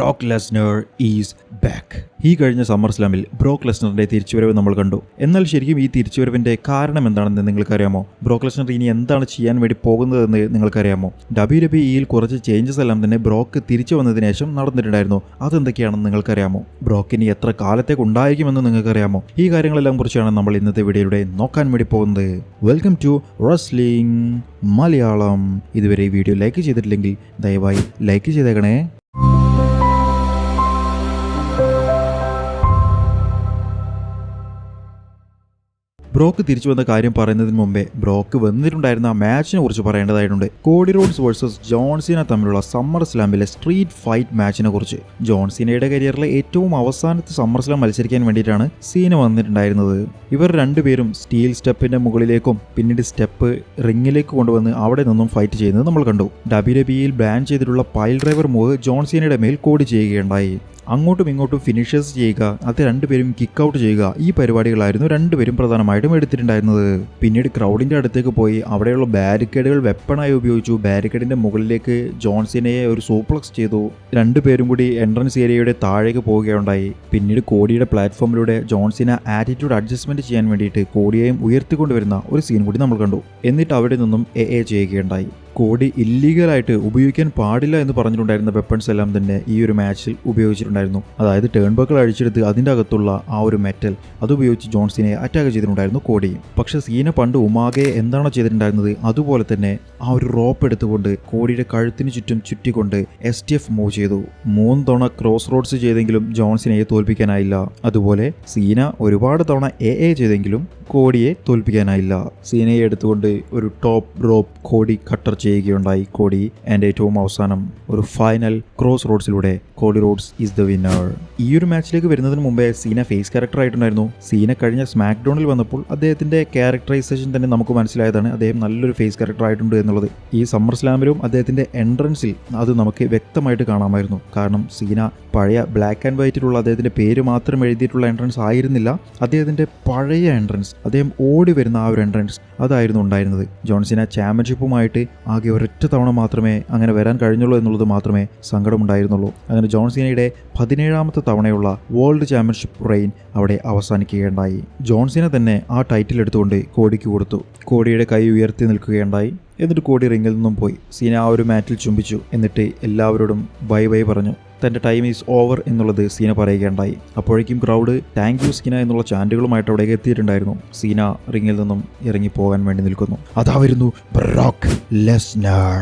Broke Lesnar is back. ഈ കഴിഞ്ഞ summer സ്ലാമിൽ ബ്രോക്ക് ലെസ്നറിന്റെ തിരിച്ചുവരവ് നമ്മൾ കണ്ടു. എന്നാൽ ശരിക്കും ഈ തിരിച്ചുവരവിന്റെ കാരണം എന്താണെന്ന് നിങ്ങൾക്കറിയാമോ? ബ്രോക്ക് ലെസ്നർ ഇനി എന്താണ് ചെയ്യാൻ വേണ്ടി പോകുന്നതെന്ന് നിങ്ങൾക്കറിയാമോ? WWE കുറച്ച് ചേഞ്ചസ് എല്ലാം തന്നെ ബ്രോക്ക് തിരിച്ചു വന്നതിന് ശേഷം നടന്നിട്ടുണ്ടായിരുന്നു. അതെന്തൊക്കെയാണെന്ന് നിങ്ങൾക്കറിയാമോ? ബ്രോക്ക് ഇനി എത്ര കാലത്തേക്ക് ഉണ്ടായിരിക്കുമെന്ന് നിങ്ങൾക്കറിയാമോ? ഈ കാര്യങ്ങളെല്ലാം കുറിച്ചാണ് നമ്മൾ ഇന്നത്തെ വീഡിയോയിലൂടെ നോക്കാൻ വേണ്ടി പോകുന്നത്. Welcome to wrestling Malayalam. ഇതുവരെ ഈ വീഡിയോ ലൈക്ക് ചെയ്തിട്ടില്ലെങ്കിൽ ദയവായി ലൈക്ക് ചെയ്തേക്കണേ. ബ്രോക്ക് തിരിച്ചു വന്ന കാര്യം പറയുന്നതിന് മുമ്പേ ബ്രോക്ക് വന്നിട്ടുണ്ടായിരുന്ന ആ മാച്ചിനെ കുറിച്ച് പറയേണ്ടതായിട്ടുണ്ട്. Cody Rhodes versus John Cena തമ്മിലുള്ള സമ്മർ സ്ലാമിലെ സ്ട്രീറ്റ് ഫൈറ്റ് മാച്ചിനെ കുറിച്ച്. ജോൺ സീനയുടെ കരിയറിലെ ഏറ്റവും അവസാനത്തെ സമ്മർ സ്ലാം മത്സരിക്കാൻ വേണ്ടിയിട്ടാണ് സീന വന്നിട്ടുണ്ടായിരുന്നത്. ഇവർ രണ്ടുപേരും സ്റ്റീൽ സ്റ്റെപ്പിന്റെ മുകളിലേക്കും പിന്നീട് സ്റ്റെപ്പ് റിങ്ങിലേക്ക് കൊണ്ടുവന്ന് അവിടെ നിന്നും ഫൈറ്റ് ചെയ്യുന്നത് നമ്മൾ കണ്ടു. WWEയിൽ ബാൻ ചെയ്തിട്ടുള്ള പൈൽ ഡ്രൈവർ മൂവ് ജോൺ സീനയുടെ മേൽ കോഡ് ചെയ്യുകയുണ്ടായി. അങ്ങോട്ടും ഇങ്ങോട്ടും ഫിനിഷേഴ്സ് ചെയ്യുക, അത് രണ്ടുപേരും കിക്ക് ഔട്ട് ചെയ്യുക, ഈ പരിപാടികളായിരുന്നു രണ്ടുപേരും പ്രധാനമായിട്ടും എടുത്തിട്ടുണ്ടായിരുന്നത്. പിന്നീട് ക്രൗഡിന്റെ അടുത്തേക്ക് പോയി അവിടെയുള്ള ബാരിക്കേഡുകൾ വെപ്പണായി ഉപയോഗിച്ചു. ബാരിക്കേഡിന്റെ മുകളിലേക്ക് ജോൺ സീനയെ ഒരു സൂപ്ലക്സ് ചെയ്തു. രണ്ടുപേരും കൂടി എൻട്രൻസ് ഏരിയയുടെ താഴേക്ക് പോവുകയുണ്ടായി. പിന്നീട് കോഡിയുടെ പ്ലാറ്റ്ഫോമിലൂടെ ജോൺ സീന ആറ്റിറ്റ്യൂഡ് അഡ്ജസ്റ്റ്മെന്റ് ചെയ്യാൻ വേണ്ടിയിട്ട് കോഡിയെയും ഉയർത്തിക്കൊണ്ടുവരുന്ന ഒരു സീൻ കൂടി നമ്മൾ കണ്ടു. എന്നിട്ട് അവിടെ നിന്നും AA ചെയ്യുകയുണ്ടായി. കോഡി ഇല്ലീഗലായിട്ട് ഉപയോഗിക്കാൻ പാടില്ല എന്ന് പറഞ്ഞിട്ടുണ്ടായിരുന്ന വെപ്പൺസ് എല്ലാം തന്നെ ഈ ഒരു മാച്ചിൽ ഉപയോഗിച്ചിട്ടുണ്ടായിരുന്നു. അതായത് ടേൺ ബക്കിൾ അഴിച്ചെടുത്ത് അതിൻ്റെ അകത്തുള്ള ആ ഒരു മെറ്റൽ അതുപയോഗിച്ച് ജോൺ സീനയെ അറ്റാക്ക് ചെയ്തിട്ടുണ്ടായിരുന്നു കോഡി. പക്ഷെ സീന പണ്ട് ഉമാഗയെ എന്താണോ ചെയ്തിട്ടുണ്ടായിരുന്നത് അതുപോലെ തന്നെ ആ ഒരു റോപ്പ് എടുത്തുകൊണ്ട് കോഡിയുടെ കഴുത്തിന് ചുറ്റും ചുറ്റിക്കൊണ്ട് STF മൂവ് ചെയ്തു. 3 തവണ ക്രോസ് റോഡ്സ് ചെയ്തെങ്കിലും ജോൺ സീനയെ തോൽപ്പിക്കാനായില്ല. അതുപോലെ സീന ഒരുപാട് തവണ AA ചെയ്തെങ്കിലും കോഡിയെ തോൽപ്പിക്കാനായില്ല. സീനയെ എടുത്തുകൊണ്ട് ഒരു ടോപ്പ് റോപ്പ് കോഡി കട്ടർ ചെയ്യുകയുണ്ടായി. കോഡി ആൻഡ് ഏറ്റവും അവസാനം ഒരു ഫൈനൽ ക്രോസ് റോഡ്സിലൂടെ Cody Rhodes is the winner. ഈ ഒരു മാച്ചിലേക്ക് വരുന്നതിന് മുമ്പേ സീന ഫേസ് ക്യാരക്ടർ ആയിട്ടുണ്ടായിരുന്നു. സീന കഴിഞ്ഞ സ്മാക്ക് ഡൗണിൽ വന്നപ്പോൾ അദ്ദേഹത്തിന്റെ ക്യാരക്ടറൈസേഷൻ തന്നെ നമുക്ക് മനസ്സിലായതാണ് അദ്ദേഹം നല്ലൊരു ഫേസ് ക്യാരക്ടർ ആയിട്ടുണ്ട് എന്നുള്ളത്. ഈ സമ്മർ സ്ലാമിലും അദ്ദേഹത്തിന്റെ എൻട്രൻസിൽ അത് നമുക്ക് വ്യക്തമായിട്ട് കാണാമായിരുന്നു. കാരണം സീന പഴയ ബ്ലാക്ക് ആൻഡ് വൈറ്റിലുള്ള അദ്ദേഹത്തിന്റെ പേര് മാത്രം എഴുതിയിട്ടുള്ള എൻട്രൻസ് ആയിരുന്നില്ല. അദ്ദേഹത്തിന്റെ പഴയ എൻട്രൻസ്, അദ്ദേഹം ഓടി വരുന്ന ആ ഒരു എൻട്രൻസ് അതായിരുന്നു ഉണ്ടായിരുന്നത്. ജോൺ സീന ചാമ്പ്യൻഷിപ്പുമായിട്ട് ആകെ ഒരൊറ്റ തവണ മാത്രമേ അങ്ങനെ വരാൻ കഴിഞ്ഞുള്ളൂ എന്നുള്ളത് മാത്രമേ സങ്കടമുണ്ടായിരുന്നുള്ളൂ. അങ്ങനെ ജോൺ സീനയുടെ 17ാമത്തെ തവണയുള്ള വേൾഡ് ചാമ്പ്യൻഷിപ്പ് റെയിൻ അവിടെ അവസാനിക്കുകയുണ്ടായി. ജോൺ സീന തന്നെ ആ ടൈറ്റിൽ എടുത്തുകൊണ്ട് കോഡിക്ക് കൊടുത്തു. കോഡിയുടെ കൈ ഉയർത്തി നിൽക്കുകയുണ്ടായി. എന്നിട്ട് കോഡി റിങ്ങിൽ നിന്നും പോയി. സീന ആ ഒരു മാറ്റിൽ ചുംബിച്ചു. എന്നിട്ട് എല്ലാവരോടും ബൈ ബൈ പറഞ്ഞു. തൻ്റെ ടൈം ഈസ് ഓവർ എന്നുള്ളത് സീന പറയുകയുണ്ടായി. അപ്പോഴേക്കും ക്രൗഡ് താങ്ക് യു സീന എന്നുള്ള ചാൻറ്റുകളുമായിട്ട് അവിടേക്ക് എത്തിയിട്ടുണ്ടായിരുന്നു. സീന റിങ്ങിൽ നിന്നും ഇറങ്ങി പോകാൻ വേണ്ടി നിൽക്കുന്നു. അതായിരുന്നു ബ്രോക്ക് ലെസ്നർ.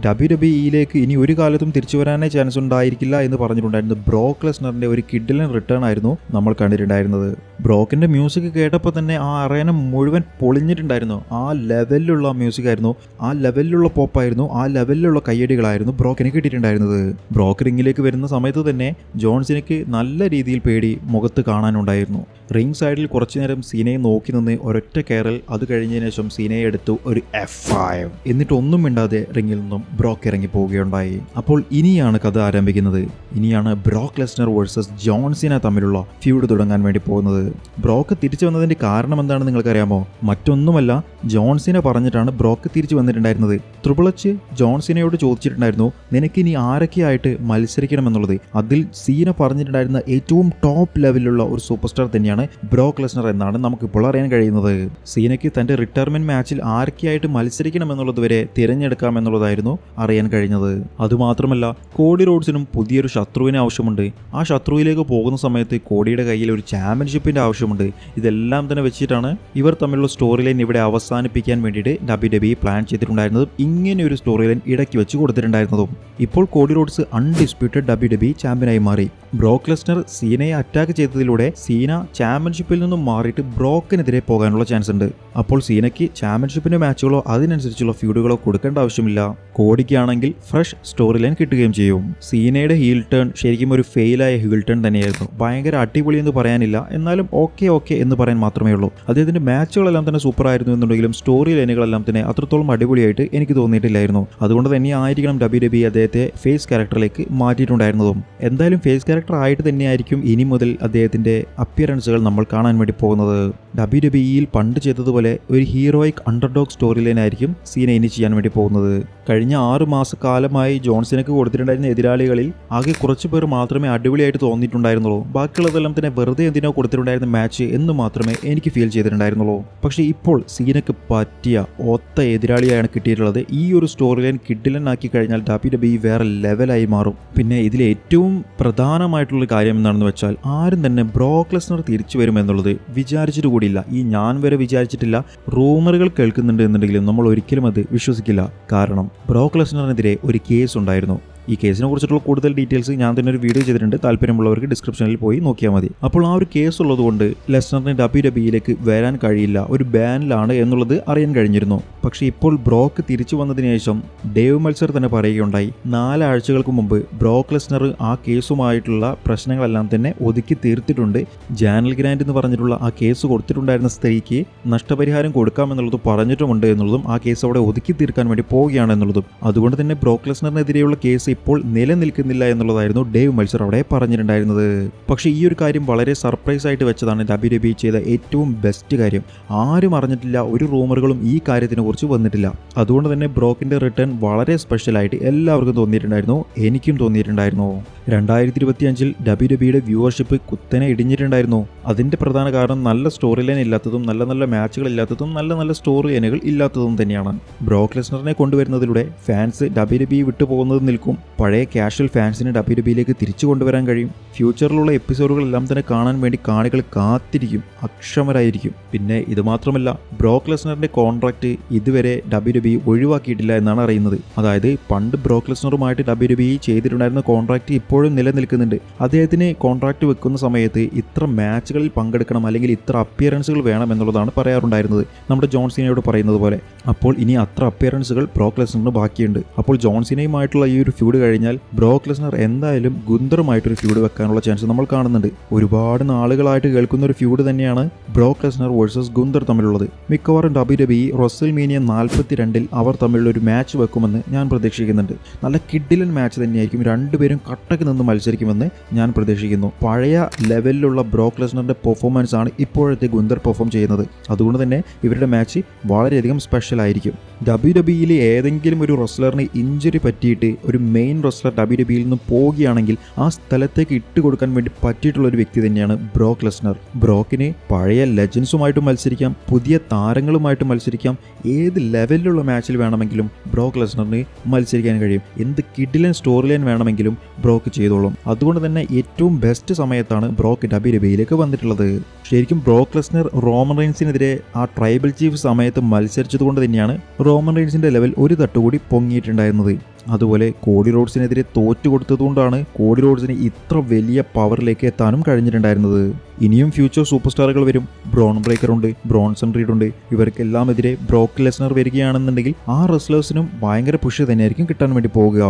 WWEയിലേക്ക് ഇനി ഒരു കാലത്തും തിരിച്ചു വരാനേ ചാൻസ് ഉണ്ടായിരിക്കില്ല എന്ന് പറഞ്ഞിട്ടുണ്ടായിരുന്നു. ബ്രോക്ക് ലെസ്നറിന്റെ ഒരു കിഡിലൻ റിട്ടേൺ ആയിരുന്നു നമ്മൾ കണ്ടിട്ടുണ്ടായിരുന്നത്. ബ്രോക്കിന്റെ മ്യൂസിക് കേട്ടപ്പോൾ തന്നെ ആ അറേന മുഴുവൻ പൊളിഞ്ഞിട്ടുണ്ടായിരുന്നു. ആ ലെവലിലുള്ള മ്യൂസിക് ആയിരുന്നു, ആ ലെവലിലുള്ള പോപ്പായിരുന്നു, ആ ലെവലിലുള്ള കയ്യടികളായിരുന്നു ബ്രോക്കിന് കിട്ടിയിട്ടുണ്ടായിരുന്നത്. ബ്രോക്ക് റിങ്ങിലേക്ക് വരുന്ന സമയത്ത് തന്നെ ജോൺ സീനയ്ക്ക് നല്ല രീതിയിൽ പേടി മുഖത്ത് കാണാനുണ്ടായിരുന്നു. റിംഗ് സൈഡിൽ കുറച്ചു നേരം സീനയെ നോക്കി നിന്ന് ഒരൊറ്റ കയറൽ, അത് കഴിഞ്ഞതിന് ശേഷം സീനയെ എടുത്തു ഒരു F5. എന്നിട്ട് ഒന്നും മിണ്ടാതെ റിങ്ങിൽ നിന്നും ബ്രോക്ക് ഇറങ്ങി പോവുകയുണ്ടായി. അപ്പോൾ ഇനിയാണ് കഥ ആരംഭിക്കുന്നത്. ഇനിയാണ് ബ്രോക്ക് ലെസ്നർ വേഴ്സസ് ജോൺ സീന തമ്മിലുള്ള ഫ്യൂഡ് തുടങ്ങാൻ വേണ്ടി പോകുന്നത്. ബ്രോക്ക് തിരിച്ചു വന്നതിന്റെ കാരണം എന്താണെന്ന് നിങ്ങൾക്കറിയാമോ? മറ്റൊന്നുമല്ല, ജോൺ സീന പറഞ്ഞിട്ടാണ് ബ്രോക്ക് തിരിച്ചു വന്നിട്ടുണ്ടായിരുന്നത്. ട്രിപ്പിൾ എച്ച് ജോൺ സീനയോട് ചോദിച്ചിട്ടുണ്ടായിരുന്നു, നിനക്ക് ഇനി ആരൊക്കെയായിട്ട് മത്സരിക്കണമെന്നുള്ളത്. അതിൽ സീന പറഞ്ഞിട്ടുണ്ടായിരുന്ന ഏറ്റവും ടോപ്പ് ലെവലിലുള്ള ഒരു സൂപ്പർ സ്റ്റാർ തന്നെയാണ് ബ്രോക്ക് ലെസ്നർ എന്നാണ് നമുക്കിപ്പോൾ അറിയാൻ കഴിയുന്നത്. സീനയ്ക്ക് തന്റെ റിട്ടയർമെന്റ് മാച്ചിൽ ആരൊക്കെയായിട്ട് മത്സരിക്കണമെന്നുള്ളത് വരെ തിരഞ്ഞെടുക്കാമെന്നുള്ളതായിരുന്നു അറിയാൻ കഴിഞ്ഞത്. അതുമാത്രമല്ല, കോഡി റോഡ്സിനും പുതിയൊരു ശത്രുവിനെ ആവശ്യമുണ്ട്. ആ ശത്രുവിലേക്ക് പോകുന്ന സമയത്ത് കോഡിയുടെ കയ്യിൽ ഒരു ചാമ്പ്യൻഷിപ്പിന്റെ ആവശ്യമുണ്ട്. ഇതെല്ലാം തന്നെ വെച്ചിട്ടാണ് ഇവർ തമ്മിലുള്ള സ്റ്റോറി ലൈൻ ഇവിടെ അവസാനിപ്പിക്കാൻ വേണ്ടിയിട്ട് WWE പ്ലാൻ ചെയ്തിട്ടുണ്ടായിരുന്നതും ഇങ്ങനെ ഒരു സ്റ്റോറി ലൈൻ ഇടയ്ക്ക് വെച്ച് കൊടുത്തിട്ടുണ്ടായിരുന്നതും. ഇപ്പോൾ കോഡി റോഡ്സ് അൺഡിസ്പ്യൂട്ടഡ് WWE ചാമ്പ്യനായി മാറി. ബ്രോക്ക് ലെസ്നർ സീനയെ അറ്റാക്ക് ചെയ്തതിലൂടെ സീന ചാമ്പ്യൻഷിപ്പിൽ നിന്നും മാറിയിട്ട് ബ്രോക്കിനെതിരെ പോകാനുള്ള ചാൻസ് ഉണ്ട്. അപ്പോൾ സീനയ്ക്ക് ചാമ്പ്യൻഷിപ്പിന്റെ മാച്ചുകളോ അതിനനുസരിച്ചുള്ള ഫ്യൂഡുകളോ കൊടുക്കേണ്ട ആവശ്യമില്ല. കോഡിക്കാണെങ്കിൽ ഫ്രഷ് സ്റ്റോറി ലൈൻ കിട്ടുകയും ചെയ്യും. സീനയുടെ ഹീൽ ടേൺ ശരിക്കും ഒരു ഫെയിലായ ഹീൽ ടേൺ തന്നെയായിരുന്നു. ഭയങ്കര അടിപൊളി എന്ന് പറയാനില്ല, എന്നാലും ഓക്കെ എന്ന് പറയാൻ മാത്രമേ ഉള്ളൂ. അദ്ദേഹത്തിന്റെ മാച്ചുകളെല്ലാം തന്നെ സൂപ്പർ ആയിരുന്നു എന്നുണ്ടെങ്കിലും സ്റ്റോറി ലൈനുകളെല്ലാം തന്നെ അത്രത്തോളം അടിപൊളിയായിട്ട് എനിക്ക് തോന്നിയിട്ടില്ലായിരുന്നു. അതുകൊണ്ട് തന്നെ ആയിരിക്കണം WWE അദ്ദേഹത്തെ ഫേസ് ക്യാരക്ടറിലേക്ക് മാറ്റിയിട്ടുണ്ടായിരുന്നതും. എന്തായാലും ഫേസ് ക്യാരക്ടർ ആയിട്ട് തന്നെയായിരിക്കും ഇനി മുതൽ അദ്ദേഹത്തിന്റെ അപ്പിയറൻസുകൾ നമ്മൾ കാണാൻ വേണ്ടി പോകുന്നത്. WWEയിൽ പണ്ട് ചെയ്തതുപോലെ ഒരു ഹീറോയിക് അണ്ടർഡോഗ് സ്റ്റോറി ലൈൻ ആയിരിക്കും സീന ഇനി ചെയ്യാൻ വേണ്ടി പോകുന്നത്. കഴിഞ്ഞ 6 മാസക്കാലമായി ജോൺസിനക്ക് കൊടുത്തിട്ടുണ്ടായിരുന്ന എതിരാളികളിൽ ആകെ കുറച്ച് പേർ മാത്രമേ അടിപൊളിയായിട്ട് തോന്നിയിട്ടുണ്ടായിരുന്നുള്ളൂ. ബാക്കിയുള്ളതെല്ലാം തന്നെ വെറുതെ എന്തിനോ കൊടുത്തിട്ടുണ്ടായിരുന്ന മാച്ച് എന്ന് മാത്രമേ എനിക്ക് ഫീൽ ചെയ്തിട്ടുണ്ടായിരുന്നുള്ളൂ. പക്ഷേ ഇപ്പോൾ സീനക്ക് പറ്റിയ ഒത്ത എതിരാളിയാണ് കിട്ടിയിട്ടുള്ളത്. ഈ ഒരു സ്റ്റോറി ലൈൻ കിഡിലൻ ആക്കി കഴിഞ്ഞാൽ WWE വേറെ ലെവലായി മാറും. പിന്നെ ഇതിൽ ഏറ്റവും പ്രധാനമായിട്ടുള്ള കാര്യം എന്താണെന്ന് വെച്ചാൽ ആരും തന്നെ ബ്രോക്ക് ലെസ്നർ തിരിച്ചു വരുമെന്നുള്ളത് വിചാരിച്ചിട്ട് കൂടിയില്ല. ഞാൻ വരെ വിചാരിച്ചിട്ടില്ല. റൂമറുകൾ കേൾക്കുന്നുണ്ട് എന്നുണ്ടെങ്കിലും നമ്മൾ ഒരിക്കലും അത് വിശ്വസിക്കില്ല. കാരണം ബ്രോക്ക് ലെസ്നറിനെതിരെ ഒരു കേസ് ഉണ്ടായിരുന്നു. ഈ കേസിനെ കുറിച്ചിട്ടുള്ള കൂടുതൽ ഡീറ്റെയിൽസ് ഞാൻ തന്നെ ഒരു വീഡിയോ ചെയ്തിട്ടുണ്ട്. താല്പര്യമുള്ളവർക്ക് ഡിസ്ക്രിപ്ഷനിൽ പോയി നോക്കിയാൽ മതി. അപ്പോൾ ആ ഒരു കേസ് ഉള്ളതുകൊണ്ട് ലെസ്നറിന് WWE വരാൻ കഴിയില്ല, ഒരു ബാനിലാണ് എന്നുള്ളത് അറിയാൻ കഴിഞ്ഞിരുന്നു. പക്ഷേ ഇപ്പോൾ ബ്രോക്ക് തിരിച്ചു വന്നതിന് ശേഷം ഡേവ് മെൽസർ തന്നെ പറയുകയുണ്ടായി, 4 ആഴ്ചകൾക്ക് മുമ്പ് ബ്രോക്ക് ലെസ്നർ ആ കേസുമായിട്ടുള്ള പ്രശ്നങ്ങളെല്ലാം തന്നെ ഒതുക്കി തീർത്തിട്ടുണ്ട്. ജാനൽ ഗ്രാൻഡ് എന്ന് പറഞ്ഞിട്ടുള്ള ആ കേസ് കൊടുത്തിട്ടുണ്ടായിരുന്ന സ്ത്രീക്ക് നഷ്ടപരിഹാരം കൊടുക്കാമെന്നുള്ളത് പറഞ്ഞിട്ടുമുണ്ട് എന്നുള്ളതും ആ കേസ് അവിടെ ഒതുക്കി തീർക്കാൻ വേണ്ടി പോവുകയാണ് എന്നുള്ളതും. അതുകൊണ്ട് തന്നെ ബ്രോക്ക് ലെസ്നറിനെതിരെയുള്ള കേസ് ഇപ്പോൾ നിലനിൽക്കുന്നില്ല എന്നുള്ളതായിരുന്നു ഡേവ് മെൽസർ അവിടെ പറഞ്ഞിട്ടുണ്ടായിരുന്നത്. പക്ഷേ ഈ ഒരു കാര്യം വളരെ സർപ്രൈസ് ആയിട്ട് വെച്ചതാണ് WWE ചെയ്ത ഏറ്റവും ബെസ്റ്റ് കാര്യം. ആരും അറിഞ്ഞിട്ടില്ല, ഒരു റൂമറുകളും ഈ കാര്യത്തിനെ കുറിച്ച് വന്നിട്ടില്ല. അതുകൊണ്ട് തന്നെ ബ്രോക്കിന്റെ റിട്ടേൺ വളരെ സ്പെഷ്യലായിട്ട് എല്ലാവർക്കും തോന്നിയിട്ടുണ്ടായിരുന്നു. എനിക്കും തോന്നിയിട്ടുണ്ടായിരുന്നു. 2025 WWE വ്യൂവർഷിപ്പ് കുത്തനെ ഇടിഞ്ഞിട്ടുണ്ടായിരുന്നു. അതിന്റെ പ്രധാന കാരണം നല്ല സ്റ്റോറി ലൈൻ ഇല്ലാത്തതും നല്ല മാച്ചുകൾ ഇല്ലാത്തതും നല്ല സ്റ്റോറി ലൈനുകൾ ഇല്ലാത്തതും തന്നെയാണ്. ബ്രോക്ക് ലെസ്നറിനെ കൊണ്ടുവരുന്നതിലൂടെ ഫാൻസ് WWE വിട്ടുപോകുന്നത് നിൽക്കും. പഴയ കാഷ്വൽ ഫാൻസിനെ WWE തിരിച്ചു കൊണ്ടുവരാൻ കഴിയും. ഫ്യൂച്ചറിലുള്ള എപ്പിസോഡുകളെല്ലാം തന്നെ കാണാൻ വേണ്ടി കാണികൾ കാത്തിരിക്കും, അക്ഷമരായിരിക്കും. പിന്നെ ഇത് മാത്രമല്ല, ബ്രോക്ക് ലെസ്നറിന്റെ കോൺട്രാക്ട് ഇതുവരെ WWE ഒഴിവാക്കിയിട്ടില്ല എന്നാണ് അറിയുന്നത്. അതായത് പണ്ട് ബ്രോക്ക് ലെസ്നറുമായിട്ട് WWE ചെയ്തിട്ടുണ്ടായിരുന്ന കോൺട്രാക്ട് ഇപ്പോഴും നിലനിൽക്കുന്നുണ്ട്. അദ്ദേഹത്തിന് കോൺട്രാക്ട് വെക്കുന്ന സമയത്ത് ഇത്ര മാച്ചുകളിൽ പങ്കെടുക്കണം അല്ലെങ്കിൽ ഇത്ര അപ്പിയറൻസുകൾ വേണം എന്നുള്ളതാണ് പറയാറുണ്ടായിരുന്നത്, നമ്മുടെ ജോൺ സീനയോട് പറയുന്നത് പോലെ. അപ്പോൾ ഇനി അത്ര അപ്പിയറൻസുകൾ ബ്രോക്ക് ലെസ്നറിന് ബാക്കിയുണ്ട്. അപ്പോൾ ജോൺ സീനയുമായിട്ടുള്ള ഈ ഒരു ഫ്യൂഡ് കഴിഞ്ഞാൽ ബ്രോക്ക് ലെസ്നർ എന്തായാലും ഗുന്തറുമായിട്ടൊരു ഫ്യൂഡ് വെക്കാനുള്ള ചാൻസ് നമ്മൾ കാണുന്നുണ്ട്. ഒരുപാട് നാളുകളായിട്ട് കേൾക്കുന്ന ഒരു ഫ്യൂഡ് തന്നെയാണ് ബ്രോക്ക് ലെസ്നർ വേഴ്സസ് ഗുന്തർ തമ്മിലുള്ളത്. മിക്കവാറും WWE റെസ്ൽമേനിയ 42 അവർ തമ്മിലുള്ള ഒരു മാച്ച് വെക്കുമെന്ന് ഞാൻ പ്രതീക്ഷിക്കുന്നുണ്ട്. നല്ല കിഡിലൻ മാച്ച് തന്നെയായിരിക്കും. രണ്ടുപേരും കട്ടക്ക് നിന്ന് മത്സരിക്കുമെന്ന് ഞാൻ പ്രതീക്ഷിക്കുന്നു. പഴയ ലെവലിലുള്ള ബ്രോക്ക് ലെസ്നറിന്റെ പെർഫോമൻസ് ആണ് ഇപ്പോഴത്തെ ഗുന്തർ പെർഫോം ചെയ്യുന്നത്. അതുകൊണ്ട് തന്നെ ഇവരുടെ മാച്ച് വളരെയധികം സ്പെഷ്യൽ ആയിരിക്കും. WWE ഏതെങ്കിലും ഒരു റെസ്ലറിന് ഇഞ്ചുറി പറ്റിയിട്ട് ഒരു മെയിൻ റെസ്ലർ WWE നിന്ന് പോവുകയാണെങ്കിൽ ആ സ്ഥലത്തേക്ക് ഇട്ടുകൊടുക്കാൻ വേണ്ടി പറ്റിയിട്ടുള്ള ഒരു വ്യക്തി തന്നെയാണ് ബ്രോക്ക് ലെസ്നർ. ബ്രോക്കിന് പഴയ ലെജൻസുമായിട്ട് മത്സരിക്കാം, പുതിയ താരങ്ങളുമായിട്ട് മത്സരിക്കാം, ഏത് ലെവലിലുള്ള മാച്ചിൽ വേണമെങ്കിലും ബ്രോക്ക് ലെസ്നറിന് മത്സരിക്കാൻ കഴിയും. എന്ത് കിഡിലൻ സ്റ്റോറി ലൈൻ വേണമെങ്കിലും ബ്രോക്ക് ചെയ്തോളും. അതുകൊണ്ട് തന്നെ ഏറ്റവും ബെസ്റ്റ് സമയത്താണ് ബ്രോക്ക് WWE വന്നിട്ടുള്ളത്. ശരിക്കും ബ്രോക്ക് ലെസ്നർ റോമൻ റെയിൻസിനെതിരെ ആ ട്രൈബൽ ചീഫ് സമയത്ത് മത്സരിച്ചതുകൊണ്ട് തന്നെയാണ് റോമൻ റെയിൻസിന്റെ ലെവൽ ഒരു തട്ടുകൂടി പൊങ്ങിയിട്ടുണ്ടായിരുന്നത്. അതുപോലെ കോഡി റോഡ്സിനെതിരെ തോറ്റു കൊടുത്തതുകൊണ്ടാണ് കോഡി റോഡ്സിന് ഇത്ര വലിയ പവറിലേക്ക് എത്താനും കഴിഞ്ഞിട്ടുണ്ടായിരുന്നത്. ഇനിയും ഫ്യൂച്ചർ സൂപ്പർ സ്റ്റാറുകൾ വരും. ബ്രോൺ ബ്രേക്കർ ഉണ്ട്, ബ്രോൺസൺ റീഡ് ഉണ്ട്. ഇവർക്കെല്ലാം എതിരെ ബ്രോക്ക് ലെസ്നർ വരികയാണെന്നുണ്ടെങ്കിൽ ആ റെസ്ലേഴ്സിനും ഭയങ്കര പുഷ് തന്നെയായിരിക്കും കിട്ടാൻ വേണ്ടി പോകുക.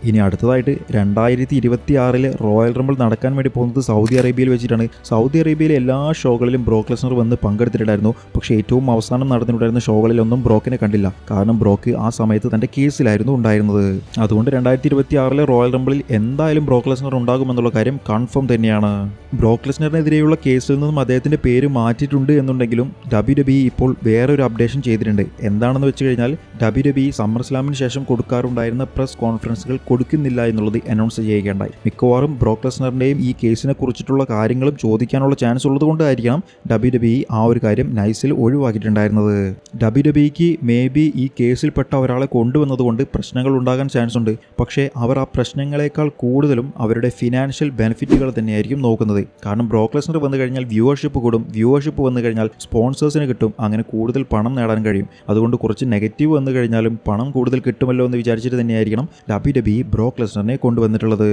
ഇനി അടുത്തതായിട്ട് 2026 റോയൽ റംബിൾ നടക്കാൻ വേണ്ടി പോകുന്നത് സൗദി അറേബ്യയിൽ വെച്ചിട്ടാണ്. സൗദി അറേബ്യയിലെ എല്ലാ ഷോകളിലും ബ്രോക്ക് ലെസ്നർ വന്ന് പങ്കെടുത്തിട്ടുണ്ടായിരുന്നു. പക്ഷേ ഏറ്റവും അവസാനം നടന്നിട്ടുണ്ടായിരുന്ന ഷോകളിലൊന്നും ബ്രോക്കിനെ കണ്ടില്ല. കാരണം ബ്രോക്ക് ആ സമയത്ത് തന്റെ കേസിലായിരുന്നു ഉണ്ടായിരുന്നത്. അതുകൊണ്ട് 2026 റോയൽ റംബിളിൽ എന്തായാലും ബ്രോക്ക് ലെസ്നർ ഉണ്ടാകുമെന്നുള്ള കാര്യം കൺഫേം തന്നെയാണ്. ബ്രോക്ക് ലെസ്നറിനെതിരെയുള്ള കേസിൽ നിന്നും അദ്ദേഹത്തിന്റെ പേര് മാറ്റിയിട്ടുണ്ട് എന്നുണ്ടെങ്കിലും WWE ഇപ്പോൾ വേറൊരു അപ്ഡേഷൻ ചെയ്തിട്ടുണ്ട്. എന്താണെന്ന് വെച്ച് കഴിഞ്ഞാൽ WWE സമ്മർ സ്ലാമിന് ശേഷം കൊടുക്കാറുണ്ടായിരുന്ന പ്രസ് കോൺഫറൻസുകൾ കൊടുക്കുന്നില്ല എന്നുള്ളത് അനൗൺസ് ചെയ്യുകയുണ്ടായി. മിക്കവാറും ബ്രോക്ക് ലെസ്നറിന്റെയും ഈ കേസിനെ കുറിച്ചിട്ടുള്ള കാര്യങ്ങളും ചോദിക്കാനുള്ള ചാൻസ് ഉള്ളത് കൊണ്ടായിരിക്കണം WWE ആ ഒരു കാര്യം നൈസിൽ ഒഴിവാക്കിയിട്ടുണ്ടായിരുന്നത്. WWEക്ക് മേ ബി ഈ കേസിൽപ്പെട്ട ഒരാളെ കൊണ്ടുവന്നതുകൊണ്ട് പ്രശ്നങ്ങൾ ഉണ്ടാകാൻ ചാൻസ് ഉണ്ട്. പക്ഷേ അവർ ആ പ്രശ്നങ്ങളെക്കാൾ കൂടുതലും അവരുടെ ഫിനാൻഷ്യൽ ബെനിഫിറ്റുകൾ തന്നെയായിരിക്കും നോക്കുന്നത്. കാരണം ബ്രോക്ക് ലെസ്നർ വന്നു കഴിഞ്ഞാൽ വ്യൂവർഷിപ്പ് കൂടും, വ്യൂവർഷിപ്പ് വന്നു കഴിഞ്ഞാൽ സ്പോൺസേഴ്സിന് കിട്ടും, അങ്ങനെ കൂടുതൽ പണം നേടാൻ കഴിയും. അതുകൊണ്ട് കുറച്ച് നെഗറ്റീവ് വന്നു കഴിഞ്ഞാലും പണം കൂടുതൽ കിട്ടുമല്ലോ എന്ന് വിചാരിച്ചിട്ട് തന്നെയായിരിക്കണം WWE ബ്രോക്ക് ലെസ്നറിനെ കൊണ്ടുവന്നിട്ടുള്ളത്.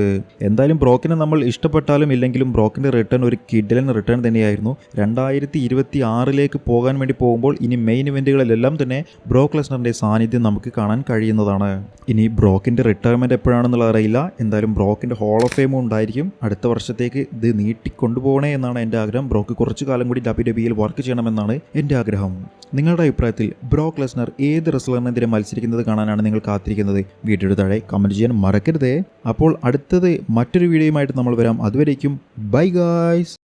എന്തായാലും ബ്രോക്കിനെ നമ്മൾ ഇഷ്ടപ്പെട്ടാലും ഇല്ലെങ്കിലും ബ്രോക്കിന്റെ റിട്ടേൺ ഒരു കിഡിലൻ റിട്ടേൺ തന്നെയായിരുന്നു. 2026 പോകാൻ വേണ്ടി പോകുമ്പോൾ ഇനി മെയിൻ ഇവന്റുകളിലെല്ലാം തന്നെ ബ്രോക്ക് ലെസ്നറിന്റെ സാന്നിധ്യം നമുക്ക് കാണാൻ കഴിയുന്നതാണ്. ഇനി ബ്രോക്കിന്റെ റിട്ടയർമെന്റ് എപ്പോഴാണെന്നുള്ളത് അറിയില്ല. എന്തായാലും ബ്രോക്കിന്റെ ഹോൾ ഓഫ് ഫെയിമും ഉണ്ടായിരിക്കും. അടുത്ത വർഷത്തേക്ക് ഇത് നീട്ടിക്കൊണ്ടുപോകണേ എന്നാണ് എൻ്റെ ആഗ്രഹം. ബ്രോക്ക് കുറച്ചു കാലം കൂടി WWEയിൽ വർക്ക് ചെയ്യണമെന്നാണ് എൻ്റെ ആഗ്രഹം. നിങ്ങളുടെ അഭിപ്രായത്തിൽ ബ്രോക്ക് ലെസ്നർ ഏത് റെസ്ലറിനെതിരെ മത്സരിക്കുന്നത് കാണാനാണ് നിങ്ങൾ കാത്തിരിക്കുന്നത്? വീഡിയോയുടെ താഴെ കമന്റ് ചെയ്യാൻ മറക്കരുതേ. അപ്പോൾ അടുത്തത് മറ്റൊരു വീഡിയോയുമായിട്ട് നമ്മൾ വരാം. അതുവരേക്കും ബൈ ഗായ്സ്.